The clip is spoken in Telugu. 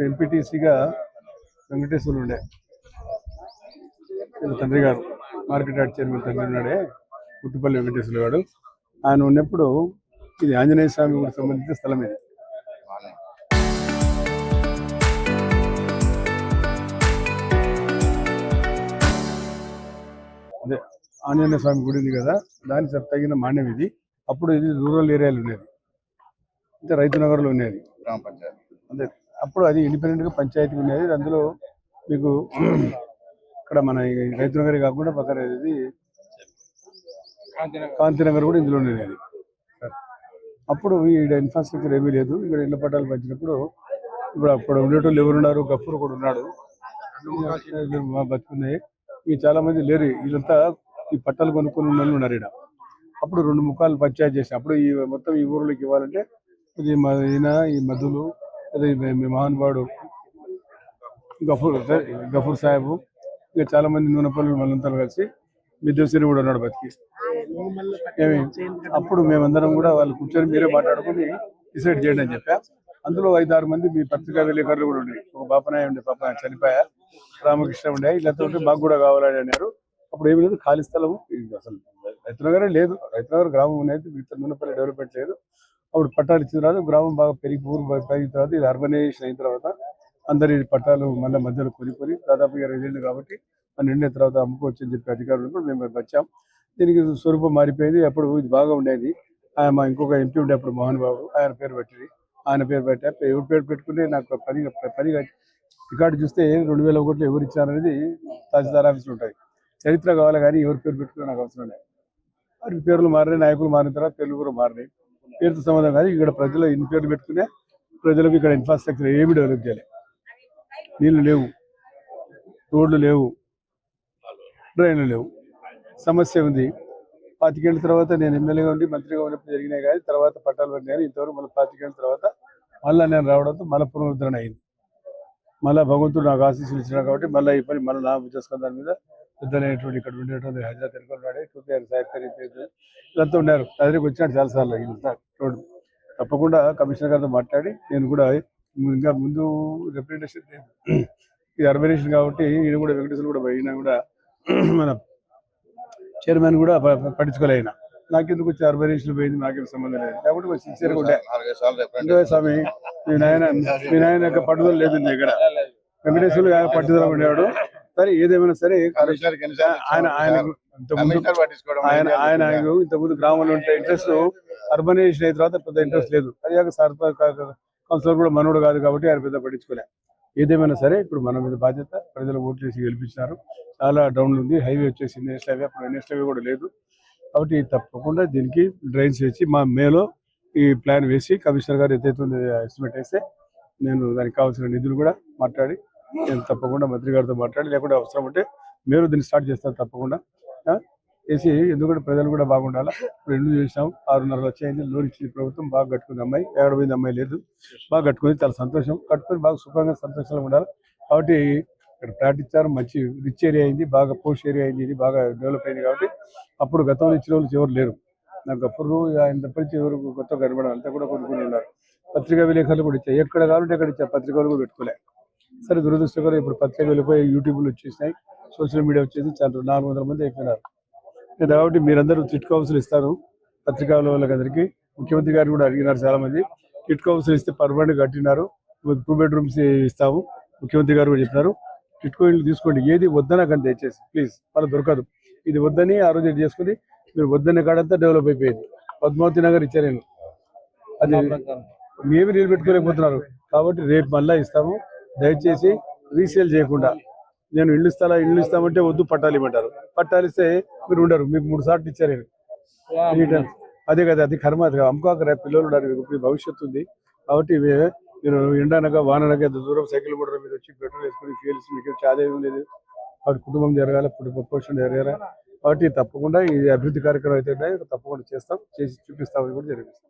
ఎంపీటీసీగా వెంకటేశ్వర్లు ఉండే వీళ్ళ తండ్రి గారు మార్కెట్ యార్డ్ చైర్మన్ తండ్రి ఉన్నాడే పుట్టుపల్లి వెంకటేశ్వర్లు గారు. ఆయన ఉన్నప్పుడు ఇది ఆంజనేయ స్వామి గుడికి సంబంధించిన స్థలం ఇది. అదే ఆంజనేయ స్వామి గుడి ఉంది కదా, దానికి తగిన మాన్యం ఇది. అప్పుడు ఇది రూరల్ ఏరియాలో ఉండేది, అంటే రైతు నగర్లో ఉండేది గ్రామ పంచాయతీ. అదే అప్పుడు అది ఇండిపెండెంట్గా పంచాయతీ ఉండేది. అందులో మీకు ఇక్కడ మన రైతు నగర్ కాకుండా పక్కన ఇది కాంతినగర్ కూడా ఇందులో ఉండేది. అప్పుడు ఈ ఇన్ఫ్రాస్ట్రక్చర్ ఏమీ లేదు. ఇక్కడ ఇళ్ల పట్టాలు పంచినప్పుడు ఇప్పుడు అప్పుడు ఉండేటోళ్ళు ఎవరున్నారు, గఫూర్ కూడా ఉన్నాడు, బతుకున్నాయి. ఈ చాలా మంది లేరు, వీళ్ళంతా ఈ పట్టాలు కొనుక్కొని ఉన్న వాళ్ళు ఉన్నారు ఇక్కడ. అప్పుడు 2 ముఖాలు పంచాయతీ చేసి అప్పుడు ఈ మొత్తం ఈ ఊర్లోకి ఇవ్వాలంటే ఇది ఈయన ఈ మధులు అదే మహానుభావుడు గఫూర్ సాహెబ్, ఇంకా చాలా మంది నూనెపల్లి మళ్ళంతా కలిసి విద్యాశ్రీ కూడా ఉన్నాడు బతికి. అప్పుడు మేమందరం కూడా వాళ్ళు కూర్చొని మీరే మాట్లాడుకుని డిసైడ్ చేయండి అని చెప్పా. అందులో 5-6 మంది మీ పత్రికా విలేకరులు కూడా ఉండే, ఒక బాపనాయ ఉండే, పాప చనిపోయా, రామకృష్ణ ఉండే, ఇళ్ళతో మాకు కూడా కావాలని అన్నారు. అప్పుడు ఏమి లేదు, ఖాళీ స్థలము అసలు రైతునగరే లేదు. రైతునగర్ గ్రామం అనేది మిగతా నూనెపల్లి డెవలప్మెంట్ లేదు. అప్పుడు పట్టాలు ఇచ్చిన తర్వాత గ్రామం బాగా ఊరు పెరిగిన తర్వాత ఇది అర్బనైజేషన్ అయిన తర్వాత అందరి పట్టాలు మళ్ళీ మధ్యలో కొనుక్కొని దాదాపు 20 ఏళ్ళు కాబట్టి నిండిన తర్వాత అమ్ముకోవచ్చు అని చెప్పి అధికారులు కూడా మేము వచ్చాం. దీనికి స్వరూపం మారిపోయింది. అప్పుడు ఇది బాగా ఉండేది. ఆయన మా ఇంకొక ఎంపీ ఉండే అప్పుడు మోహన్ బాబు, ఆయన పేరు పెట్టింది. ఆయన పేరు పెట్టా, ఎవరి పేరు పెట్టుకుంటే నాకు పని రికార్డు చూస్తే 2001లో ఎవరు ఇచ్చారనేది తహసీల్దార్ ఆఫీసులు ఉంటాయి. చరిత్ర కావాలి కానీ ఎవరి పేరు పెట్టుకుని నాకు అవసరం లేదు. వారికి పేర్లు మారినాయి, నాయకులు మారిన తర్వాత పేర్లు కూడా మారినాయి. పేరుతో సంబంధం కానీ ఇక్కడ ప్రజలు ఇన్ని పేర్లు పెట్టుకునే ప్రజలకు ఇక్కడ ఇన్ఫ్రాస్ట్రక్చర్ ఏమి డెవలప్ చేయలేదు. నీళ్లు లేవు, రోడ్లు లేవు, డ్రైన్లు లేవు, సమస్య ఉంది. 25 ఏళ్ళ తర్వాత నేను ఎమ్మెల్యేగా ఉండి మంత్రిగా ఉన్నప్పుడు జరిగినాయి కానీ తర్వాత పట్టాలు పడినాయి. ఇంతవరకు మళ్ళీ 25 ఏళ్ళ తర్వాత మళ్ళీ నేను రావడంతో మళ్ళీ పునరుద్ధరణ అయింది. మళ్ళీ భగవంతుడు నాకు ఆశీస్సులు ఇచ్చినాడు కాబట్టి మళ్ళీ ఈ పని మళ్ళీ నాకు చేసుకున్న దాని మీద పెద్దలైనటువంటి ఇక్కడ ఉండేటువంటి హైదరాబాద్ ఎన్నుకున్నాడే టూపీఆర్ సాహిత్య వీళ్ళంతా ఉన్నారు. దగ్గరికి వచ్చినాడు చాలాసార్లు. రోడ్డు తప్పకుండా కమిషనర్ గారితో మాట్లాడి నేను కూడా ఇంకా ముందు రిప్రజెంటేషన్ ఇది అర్బనైజేషన్ కాబట్టి ఈయన కూడా వెంకటేశ్వర కూడా పోయినా కూడా మన చైర్మన్ కూడా పట్టించుకోలేనా. నాకెందుకు వచ్చి అర్బనైజేషన్ పోయింది, నాకేం సంబంధం లేదు. కాబట్టి సిన్సియర్గా ఉండే స్వామి మీ నాయన యొక్క పట్టుదల లేదు ఇక్కడ. వెంకటేశ్వర్లు పట్టుదల ఉండేవాడు. సరే ఏదేమైనా సరే ఆయన ఇంతకుముందు గ్రామంలో ఉంటే ఇంట్రెస్ట్, అర్బనైజేషన్ అయిన తర్వాత పెద్ద ఇంట్రెస్ట్ లేదు. అది కౌన్సిలర్ కూడా మనోడు కాదు కాబట్టి ఆయన పెద్ద పట్టించుకోలే. ఏదేమైనా సరే ఇప్పుడు మన మీద బాధ్యత, ప్రజలు ఓట్లు వేసి గెలిపించినారు. చాలా డౌన్లు ఉంది, హైవే వచ్చేసింది, నెక్స్ట్ హైవే, అప్పుడు నెక్స్ట్ హైవే కూడా లేదు. కాబట్టి తప్పకుండా దీనికి డ్రైన్స్ వేసి మా మేలో ఈ ప్లాన్ వేసి కమిషనర్ గారు ఎంతైతే ఎస్టిమేట్ వేస్తే నేను దానికి కావాల్సిన నిధులు కూడా మాట్లాడి నేను తప్పకుండా మంత్రి గారితో మాట్లాడి, లేకుంటే అవసరం ఉంటే మీరు దీన్ని స్టార్ట్ చేస్తారు తప్పకుండా వేసి. ఎందుకంటే ప్రజలు కూడా బాగుండాలి. ఇప్పుడు ఇల్లు చేసాం, 6.5 లక్షలు అయింది. లోన్ ఇచ్చింది ప్రభుత్వం, బాగా కట్టుకుంది. అమ్మాయి ఎక్కడ పోయింది, అమ్మాయి లేదు, బాగా కట్టుకుంది. చాలా సంతోషం. కట్టుకొని బాగా సుఖంగా సంతోషంగా ఉండాలి. కాబట్టి ఇక్కడ ఫ్లాట్ ఇచ్చారు, మంచి రిచ్ ఏరియా అయింది, బాగా పోస్ట్ ఏరియా అయింది, ఇది బాగా డెవలప్ అయింది. కాబట్టి అప్పుడు గతంలో ఇచ్చిన వాళ్ళు ఎవరు లేరు. నాకు అప్పుడు ఆయన తప్పించి ఎవరు కొత్త కనబడాలి, అంతా కూడా కొనుక్కొని ఉన్నారు. పత్రికా విలేకరులు కూడా ఇచ్చాయి, ఎక్కడ కావాలంటే అక్కడ ఇచ్చా, పత్రికలు కూడా పెట్టుకోలే. సరే దురదృష్టకరం ఇప్పుడు పత్రిక వెళ్ళిపోయి యూట్యూబ్లు వచ్చేసినాయి, సోషల్ మీడియా వచ్చేసి చాలా 400 మంది అయిపోయినారు. కాబట్టి మీరందరూ చిట్ కౌన్సిల్ ఇస్తారు పత్రికా వాళ్ళకందరికీ. ముఖ్యమంత్రి గారు కూడా అడిగినారు చాలా మంది. చిట్ కౌన్సిల్ ఇస్తే పర్మనెంట్ కట్టినారు, 2 బెడ్రూమ్స్ ఇస్తాము. ముఖ్యమంత్రి గారు కూడా చెప్పినారు. చిట్కో ఇల్లు తీసుకోండి, ఏది వద్దనా కానీ దయచేసి ప్లీజ్, వాళ్ళ దొరకదు. ఇది వద్దని ఆ రోజు చేసుకుని మీరు వద్దనే కాడంతా డెవలప్ అయిపోయింది. పద్మావతి నగర్ ఇచ్చారు, నేను అది మేమి నిలబెట్టుకోలేకపోతున్నారు. కాబట్టి రేపు మళ్ళీ ఇస్తాము. దయచేసి రీసేల్ చేయకుండా, నేను ఇల్లు ఇస్తామంటే వద్దు పట్టాలు ఇవ్వమంటారు. పట్టాలు ఇస్తే మీరు ఉండరు. మీకు 3 సార్లు ఇచ్చారు. అదే కదా, అది కర్మ. అది అమ్ముకోక రేపు పిల్లలు ఉన్నారు, భవిష్యత్తు ఉంది. కాబట్టి మీరు ఎండనగా వాననగా ఎంత దూరం సైకిల్ మోటార్ మీద వచ్చి పెట్రోల్ వేసుకుని ఫ్యూల్ మీకు ఆదాయం లేదు. వాటి కుటుంబం జరగాలి, పోషణ జరగాలి. కాబట్టి తప్పకుండా ఈ అభివృద్ధి కార్యక్రమం అయితే తప్పకుండా చేస్తాం, చేసి చూపిస్తామని కూడా జరిగిస్తాం.